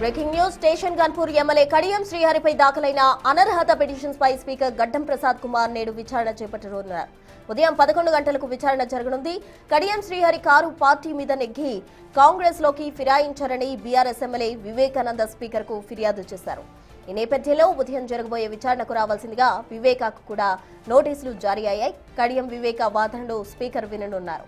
Breaking news Station Ghanpur MLA Kadiyam శ్రీహరిపై దాఖలైన అనర్హత పిటిషన్స్ పై స్పీకర్ గడ్డం ప్రసాద్ కుమార్ నేడు విచారణ చేపట్టనున్నారు. ఉదయం 11 గంటలకు విచారణ జరగనుంది. కడియం శ్రీహరి కారు పార్టీ మీద నెగ్గి కాంగ్రెస్ లోకి ఫిరాయించారని బీఆర్ఎస్ ఎమ్మెల్యే వివేకానంద స్పీకర్ కు ఫిర్యాదు చేశారు. ఈ నేపథ్యంలో ఉదయం జరగబోయే విచారణకు రావాల్సిందిగా వివేకాకు కూడా నోటీసులు జారీ అయ్యాయి. కడియం వివేక వాదనలు స్పీకర్ విననున్నారు.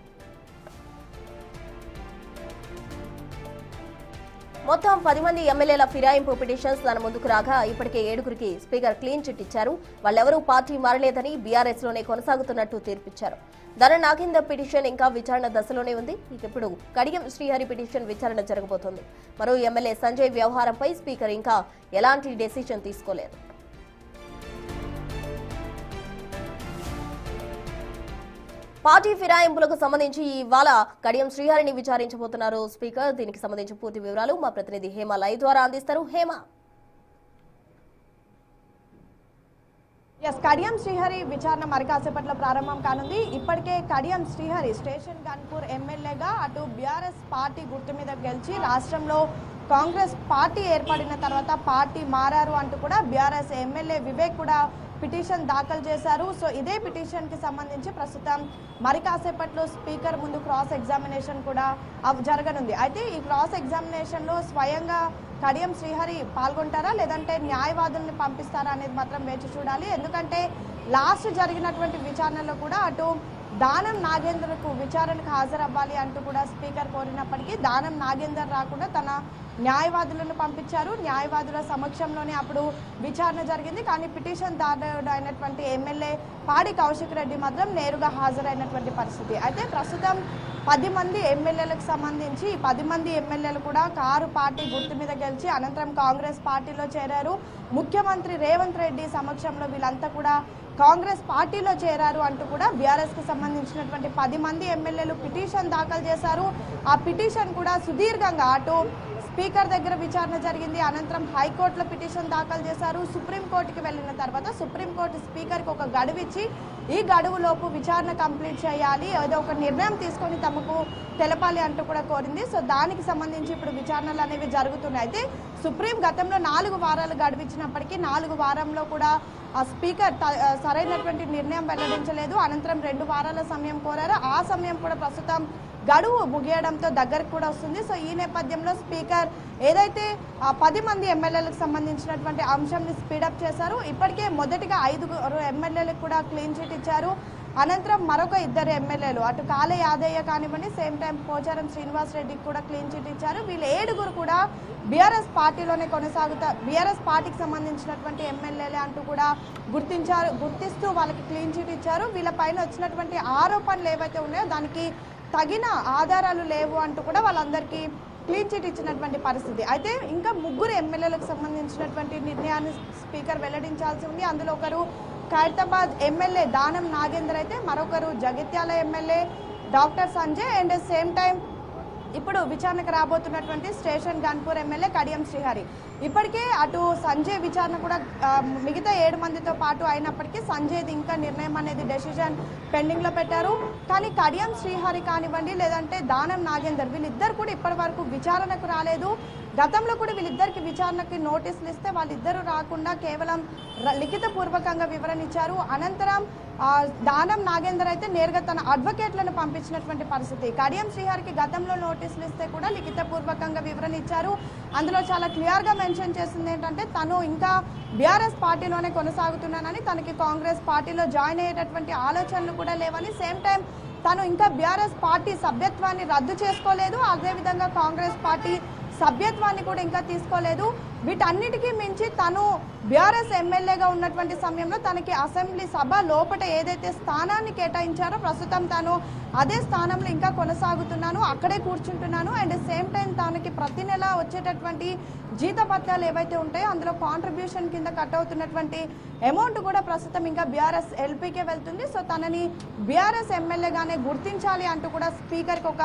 మొత్తం 10 మంది ఎమ్మెల్యేల ఫిరాయింపు పిటిషన్స్ తన ముందుకు రాగా ఇప్పటికే 7గురికి స్పీకర్ క్లీన్ చిట్ ఇచ్చారు. వాళ్ళెవరూ పార్టీ మారలేదని బీఆర్ఎస్ లోనే కొనసాగుతున్నట్టు తీర్పిచ్చారు. ధన నాగేందర్ పిటిషన్ ఇంకా విచారణ దశలోనే ఉంది. ఇప్పుడు కడియం శ్రీహరి పిటిషన్ విచారణ జరగబోతోంది. మరో ఎమ్మెల్యే సంజయ్ వ్యవహారంపై స్పీకర్ ఇంకా ఎలాంటి డెసిషన్ తీసుకోలేదు. పార్టీ ఫిరాయింపులకు సంబంధించి ఇవాళ కడియం శ్రీహరిని విచారించబోతున్నారు స్పీకర్. దీనికి సంబంధించి పూర్తి వివరాలు మా ప్రతినిధి హేమ లైవ్ ద్వారా అందిస్తారు. హేమ, కడియం శ్రీహరి విచారణ మరి కాసేపట్లో ప్రారంభం కానుంది. ఇప్పటికే కడియం శ్రీహరి స్టేషన్ గన్పూర్ ఎమ్మెల్యేగా అటు బీఆర్ఎస్ పార్టీ గుర్తు మీద గెలిచి రాష్ట్రంలో కాంగ్రెస్ పార్టీ ఏర్పడిన తర్వాత పార్టీ మారారు అంటూ కూడా బీఆర్ఎస్ ఎమ్మెల్యే వివేక్ కూడా పిటిషన్ దాఖలు చేశారు. సో ఇదే పిటిషన్ కి సంబంధించి ప్రస్తుతం మరి కాసేపట్లో స్పీకర్ ముందు క్రాస్ ఎగ్జామినేషన్ కూడా జరగనుంది. అయితే ఈ క్రాస్ ఎగ్జామినేషన్ లో స్వయంగా కడియం శ్రీహరి పాల్గొంటారా లేదంటే న్యాయవాదుల్ని పంపిస్తారా అనేది మాత్రం వేచి చూడాలి. ఎందుకంటే లాస్ట్ జరిగినటువంటి విచారణలో కూడా అటు దానం నాగేందర్కు విచారణకు హాజరవ్వాలి అంటూ కూడా స్పీకర్ కోరినప్పటికీ దానం నాగేందర్ రాకుండా తన న్యాయవాదులను పంపించారు. న్యాయవాదుల సమక్షంలోనే అప్పుడు విచారణ జరిగింది. కానీ పిటిషన్ దారుడు అయినటువంటి ఎమ్మెల్యే పాడి కౌశిక్ రెడ్డి మాత్రం నేరుగా హాజరైనటువంటి పరిస్థితి. అయితే ప్రస్తుతం 10 మంది ఎమ్మెల్యేలకు సంబంధించి 10 మంది ఎమ్మెల్యేలు కూడా కారు పార్టీ గుర్తు మీద గెలిచి అనంతరం కాంగ్రెస్ పార్టీలో చేరారు. ముఖ్యమంత్రి రేవంత్ రెడ్డి సమక్షంలో వీళ్ళంతా కూడా కాంగ్రెస్ పార్టీలో చేరారు అంటూ కూడా బీఆర్ఎస్ కు సంబంధించినటువంటి 10 మంది ఎమ్మెల్యేలు పిటిషన్ దాఖలు చేశారు. ఆ పిటిషన్ కూడా సుదీర్ఘంగా అటు స్పీకర్ దగ్గర విచారణ జరిగింది. అనంతరం హైకోర్టులో పిటిషన్ దాఖలు చేశారు. సుప్రీంకోర్టుకి వెళ్ళిన తర్వాత సుప్రీంకోర్టు స్పీకర్కి ఒక గడువు ఇచ్చి ఈ గడువులోపు విచారణ కంప్లీట్ చేయాలి, ఏదో ఒక నిర్ణయం తీసుకొని తమకు తెలపాలి అంటూ కూడా కోరింది. సో దానికి సంబంధించి ఇప్పుడు విచారణలు అనేవి జరుగుతున్నాయి. అయితే సుప్రీం గతంలో 4 వారాలు గడువు ఇచ్చినప్పటికీ 4 వారంలో కూడా స్పీకర్ సరైనటువంటి నిర్ణయం వెల్లడించలేదు. అనంతరం 2 వారాల సమయం కోరారు. ఆ సమయం కూడా ప్రస్తుతం గడువు ముగియడంతో దగ్గరకు కూడా వస్తుంది. సో ఈ నేపథ్యంలో స్పీకర్ ఏదైతే 10 మంది ఎమ్మెల్యేలకు సంబంధించినటువంటి అంశాన్ని స్పీడప్ చేశారు. ఇప్పటికే మొదటిగా 5 ఎమ్మెల్యేలకు కూడా క్లీన్ చిట్ ఇచ్చారు. అనంతరం మరొక 2 ఎమ్మెల్యేలు అటు కాళే యాదయ్య కానివ్వండి, సేమ్ టైం పోచారం శ్రీనివాస్ రెడ్డికి కూడా క్లీన్ చిట్ ఇచ్చారు. వీళ్ళు 7గురు కూడా బీఆర్ఎస్ పార్టీలోనే బీఆర్ఎస్ పార్టీకి సంబంధించినటువంటి ఎమ్మెల్యేలే అంటూ కూడా గుర్తిస్తూ వాళ్ళకి క్లీన్ చిట్ ఇచ్చారు. వీళ్ళపైన వచ్చినటువంటి ఆరోపణలు ఏవైతే ఉన్నాయో దానికి తగిన ఆధారాలు లేవు అంటూ కూడా వాళ్ళందరికీ క్లీన్ చిట్ ఇచ్చినటువంటి పరిస్థితి. అయితే ఇంకా 3 ఎమ్మెల్యేలకు సంబంధించినటువంటి నిర్ణయాన్ని స్పీకర్ వెల్లడించాల్సి ఉంది. అందులో ఒకరు ఖైరతాబాద్ ఎమ్మెల్యే దానం నాగేందర్ అయితే మరొకరు Jagtial MLA doctor Sanjay and same time ఇప్పుడు విచారణకు రాబోతున్నటువంటి స్టేషన్ గన్పూర్ ఎమ్మెల్యే కడియం శ్రీహరి. ఇప్పటికే అటు సంజయ్ విచారణ కూడా మిగతా 7 మందితో పాటు అయినప్పటికీ సంజయ్ది ఇంకా నిర్ణయం అనేది డెసిషన్ పెండింగ్ లో పెట్టారు. కానీ కడియం శ్రీహరి కానివ్వండి లేదంటే దానం నాగేందర్ వీళ్ళిద్దరు కూడా ఇప్పటి వరకు విచారణకు రాలేదు. గతంలో కూడా వీళ్ళిద్దరికి విచారణకి నోటీసులు ఇస్తే వాళ్ళిద్దరూ రాకుండా కేవలం లిఖిత పూర్వకంగా వివరణ ఇచ్చారు. అనంతరం దానం నాగేందర్ అయితే నేరుగా తన అడ్వకేట్లను పంపించినటువంటి పరిస్థితి. కడియం శ్రీహరికి గతంలో నోటీసులు ఇస్తే కూడా లిఖిత పూర్వకంగా వివరణ ఇచ్చారు. అందులో చాలా క్లియర్ గా మెన్షన్ చేసింది ఏంటంటే తను ఇంకా బీఆర్ఎస్ పార్టీలోనే కొనసాగుతున్నానని, తనకి కాంగ్రెస్ పార్టీలో జాయిన్ అయ్యేటటువంటి ఆలోచనలు కూడా లేవని, సేమ్ టైం తను ఇంకా బీఆర్ఎస్ పార్టీ సభ్యత్వాన్ని రద్దు చేసుకోలేదు, అదేవిధంగా కాంగ్రెస్ పార్టీ సభ్యత్వాన్ని కూడా ఇంకా తీసుకోలేదు. వీటన్నిటికీ మించి తను బీఆర్ఎస్ ఎమ్మెల్యేగా ఉన్నటువంటి సమయంలో తనకి అసెంబ్లీ సభ లోపల ఏదైతే స్థానాన్ని కేటాయించారో ప్రస్తుతం తాను అదే స్థానంలో ఇంకా కొనసాగుతున్నాను, అక్కడే కూర్చుంటున్నాను. అండ్ సేమ్ టైం తనకి ప్రతి నెల వచ్చేటటువంటి జీతపత్యాలు ఏవైతే ఉంటాయో అందులో కాంట్రిబ్యూషన్ కింద కట్ అవుతున్నటువంటి అమౌంట్ కూడా ప్రస్తుతం ఇంకా బీఆర్ఎస్ ఎల్పీకే వెళ్తుంది. సో తనని బీఆర్ఎస్ ఎమ్మెల్యేగానే గుర్తించాలి అంటూ కూడా స్పీకర్కి ఒక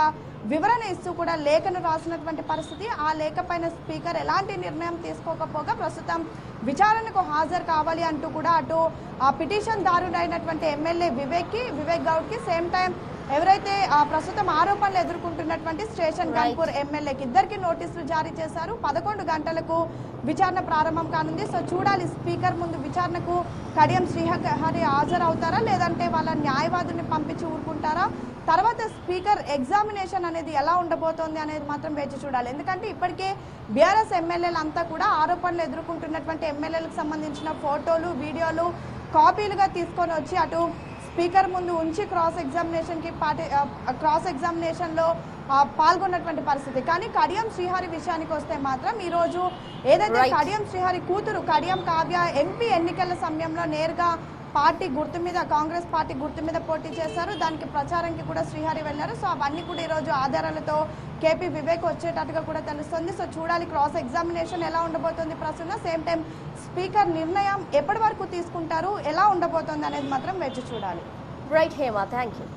వివరణ ఇస్తూ కూడా లేఖను రాసినటువంటి పరిస్థితి. ఆ లేఖ పైన స్పీకర్ ఎలాంటి నిర్ణయం తీసుకోకపోగా ప్రస్తుతం విచారణకు హాజరు కావాలి అంటూ కూడా అటు ఆ పిటిషన్ దారుడైనటువంటి ఎమ్మెల్యే వివేక్ గౌడ్కి సేమ్ టైం ఎవరైతే ప్రస్తుతం ఆరోపణలు ఎదుర్కొంటున్నటువంటి స్టేషన్ గన్పూర్ ఎమ్మెల్యేకి ఇద్దరికి నోటీసులు జారీ చేశారు. 11 గంటలకు విచారణ ప్రారంభం కానుంది. సో చూడాలి స్పీకర్ ముందు విచారణకు కడియం శ్రీహరి హాజరవుతారా, లేదంటే వాళ్ళ న్యాయవాదుని పంపించి ఊరుకుంటారా, తర్వాత స్పీకర్ ఎగ్జామినేషన్ అనేది ఎలా ఉండబోతోంది అనేది మాత్రం వేచి చూడాలి. ఎందుకంటే ఇప్పటికే బీఆర్ఎస్ ఎమ్మెల్యేలు అంతా కూడా ఆరోపణలు ఎదుర్కొంటున్నటువంటి ఎమ్మెల్యేలకు సంబంధించిన ఫోటోలు, వీడియోలు కాపీలుగా తీసుకొని వచ్చి అటు స్పీకర్ ముందు ఉంచి క్రాస్ ఎగ్జామినేషన్లో పాల్గొన్నటువంటి పరిస్థితి. కానీ కడియం శ్రీహరి విషయానికి వస్తే మాత్రం ఈరోజు ఏదైతే కడియం శ్రీహరి కూతురు కడియం కావ్య ఎంపీ ఎన్నికల సమయంలో నేరుగా పార్టీ గుర్తు మీద, కాంగ్రెస్ పార్టీ గుర్తు మీద పోటీ చేశారు. దానికి ప్రచారానికి కూడా శ్రీహరి వెళ్ళారు. సో అవన్నీ కూడా ఈరోజు ఆధారాలతో కేపీ వివేక్ వచ్చేటట్టుగా కూడా తెలుస్తుంది. సో చూడాలి క్రాస్ ఎగ్జామినేషన్ ఎలా ఉండబోతుంది ప్రస్తుతం, సేమ్ టైం స్పీకర్ నిర్ణయం ఎప్పటి వరకు తీసుకుంటారు, ఎలా ఉండబోతోంది అనేది మాత్రం వేచి చూడాలి. Right Hema, thank you.